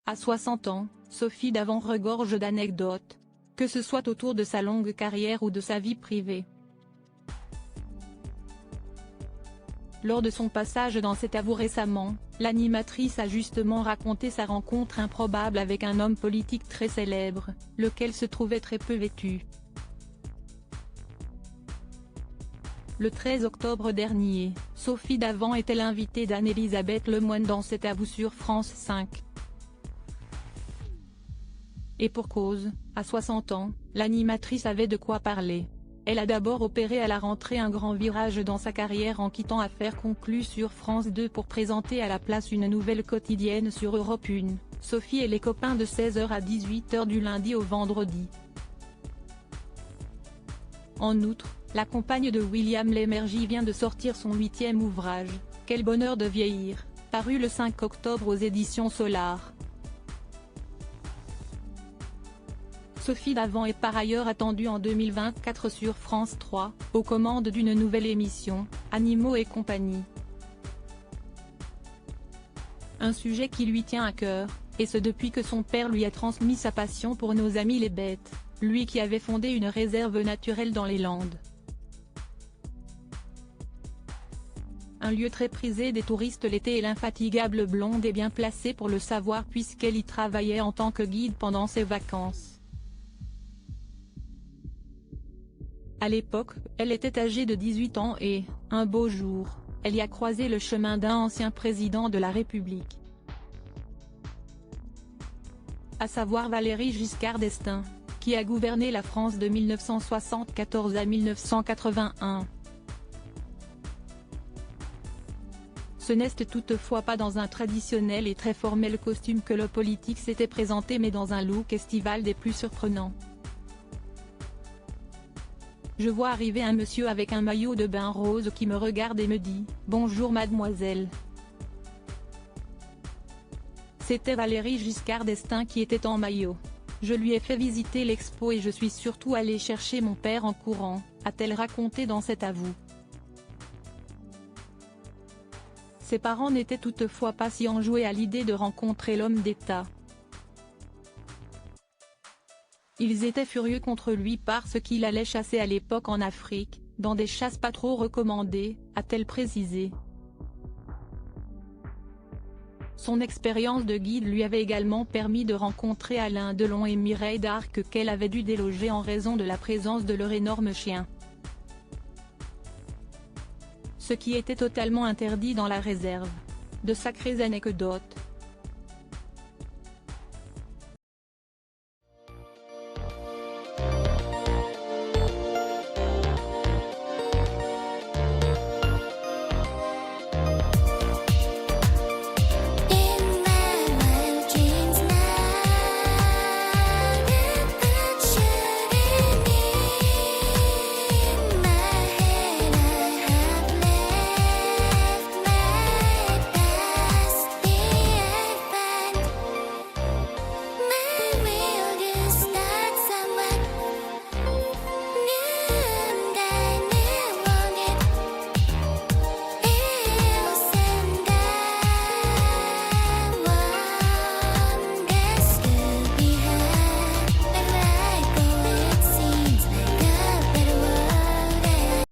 À 60 ans, Sophie Davant regorge d'anecdotes. Que ce soit autour de sa longue carrière ou de sa vie privée. Lors de son passage dans C'est à vous récemment, l'animatrice a justement raconté sa rencontre improbable avec un homme politique très célèbre, lequel se trouvait très peu vêtu. Le 13 octobre dernier, Sophie Davant était l'invitée d'Anne-Elisabeth Lemoine dans C'est à vous sur France 5. Et pour cause, à 60 ans, l'animatrice avait de quoi parler. Elle a d'abord opéré à la rentrée un grand virage dans sa carrière en quittant Affaires conclues sur France 2 pour présenter à la place une nouvelle quotidienne sur Europe 1, Sophie et les copains de 16h à 18h du lundi au vendredi. En outre, la compagne de William Lémergie vient de sortir son 8e ouvrage, Quel bonheur de vieillir, paru le 5 octobre aux éditions Solar. Sophie Davant est par ailleurs attendue en 2024 sur France 3, aux commandes d'une nouvelle émission, Animaux et compagnie. Un sujet qui lui tient à cœur, et ce depuis que son père lui a transmis sa passion pour nos amis les bêtes, lui qui avait fondé une réserve naturelle dans les Landes. Un lieu très prisé des touristes l'été et l'infatigable blonde est bien placée pour le savoir puisqu'elle y travaillait en tant que guide pendant ses vacances. À l'époque, elle était âgée de 18 ans et, un beau jour, elle y a croisé le chemin d'un ancien président de la République. À savoir Valéry Giscard d'Estaing, qui a gouverné la France de 1974 à 1981. Ce n'est toutefois pas dans un traditionnel et très formel costume que le politique s'était présenté mais dans un look estival des plus surprenants. Je vois arriver un monsieur avec un maillot de bain rose qui me regarde et me dit « Bonjour mademoiselle ». C'était Valéry Giscard d'Estaing qui était en maillot. Je lui ai fait visiter l'expo et je suis surtout allé chercher mon père en courant, a-t-elle raconté dans C'est à vous. Ses parents n'étaient toutefois pas si enjoués à l'idée de rencontrer l'homme d'État. Ils étaient furieux contre lui parce qu'il allait chasser à l'époque en Afrique, dans des chasses pas trop recommandées, a-t-elle précisé. Son expérience de guide lui avait également permis de rencontrer Alain Delon et Mireille d'Arc qu'elle avait dû déloger en raison de la présence de leur énorme chien. Ce qui était totalement interdit dans la réserve. De sacrées anecdotes.